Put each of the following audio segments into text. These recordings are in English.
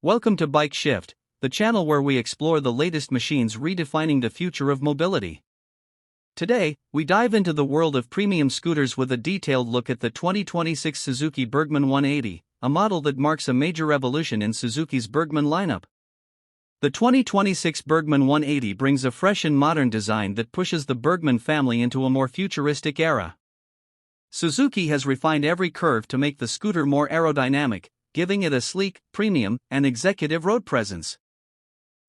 Welcome to Bike Shift, the channel where we explore the latest machines redefining the future of mobility. Today, we dive into the world of premium scooters with a detailed look at the 2026 Suzuki Burgman 180, a model that marks a major revolution in Suzuki's Burgman lineup. The 2026 Burgman 180 brings a fresh and modern design that pushes the Burgman family into a more futuristic era. Suzuki has refined every curve to make the scooter more aerodynamic, giving it a sleek, premium, and executive road presence.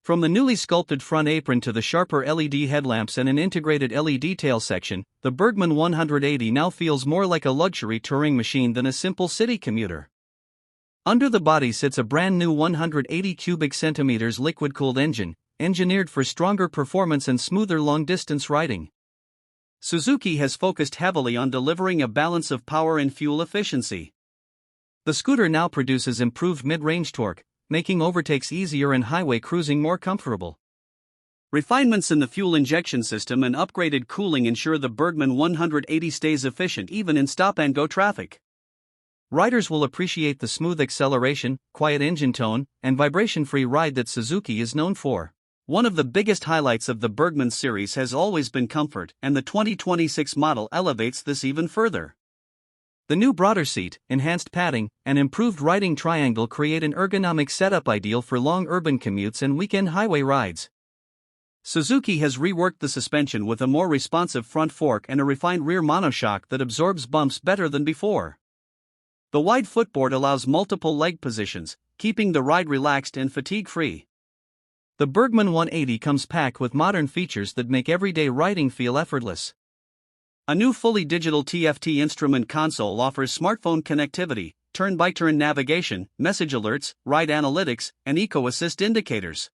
From the newly sculpted front apron to the sharper LED headlamps and an integrated LED tail section, the Burgman 180 now feels more like a luxury touring machine than a simple city commuter. Under the body sits a brand new 180 cubic centimeters liquid-cooled engine, engineered for stronger performance and smoother long-distance riding. Suzuki has focused heavily on delivering a balance of power and fuel efficiency. The scooter now produces improved mid-range torque, making overtakes easier and highway cruising more comfortable. Refinements in the fuel injection system and upgraded cooling ensure the Burgman 180 stays efficient even in stop-and-go traffic. Riders will appreciate the smooth acceleration, quiet engine tone, and vibration-free ride that Suzuki is known for. One of the biggest highlights of the Burgman series has always been comfort, and the 2026 model elevates this even further. The new broader seat, enhanced padding, and improved riding triangle create an ergonomic setup ideal for long urban commutes and weekend highway rides. Suzuki has reworked the suspension with a more responsive front fork and a refined rear monoshock that absorbs bumps better than before. The wide footboard allows multiple leg positions, keeping the ride relaxed and fatigue-free. The Burgman 180 comes packed with modern features that make everyday riding feel effortless. A new fully digital TFT instrument console offers smartphone connectivity, turn-by-turn navigation, message alerts, ride analytics, and eco-assist indicators.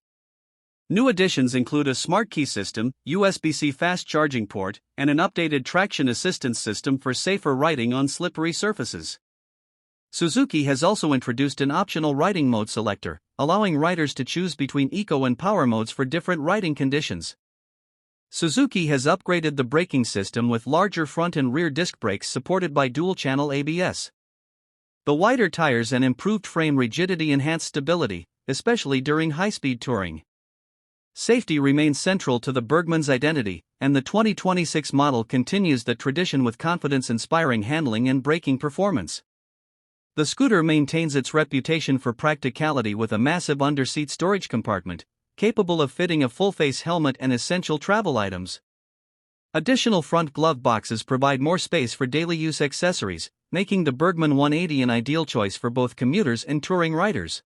New additions include a smart key system, USB-C fast charging port, and an updated traction assistance system for safer riding on slippery surfaces. Suzuki has also introduced an optional riding mode selector, allowing riders to choose between eco and power modes for different riding conditions. Suzuki has upgraded the braking system with larger front and rear disc brakes supported by dual-channel ABS. The wider tires and improved frame rigidity enhance stability, especially during high-speed touring. Safety remains central to the Burgman's identity, and the 2026 model continues the tradition with confidence-inspiring handling and braking performance. The scooter maintains its reputation for practicality with a massive under-seat storage compartment, capable of fitting a full-face helmet and essential travel items. Additional front glove boxes provide more space for daily-use accessories, making the Burgman 180 an ideal choice for both commuters and touring riders.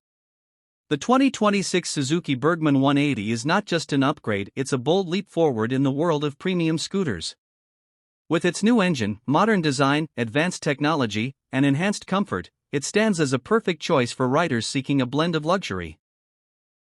The 2026 Suzuki Burgman 180 is not just an upgrade, it's a bold leap forward in the world of premium scooters. With its new engine, modern design, advanced technology, and enhanced comfort, it stands as a perfect choice for riders seeking a blend of luxury,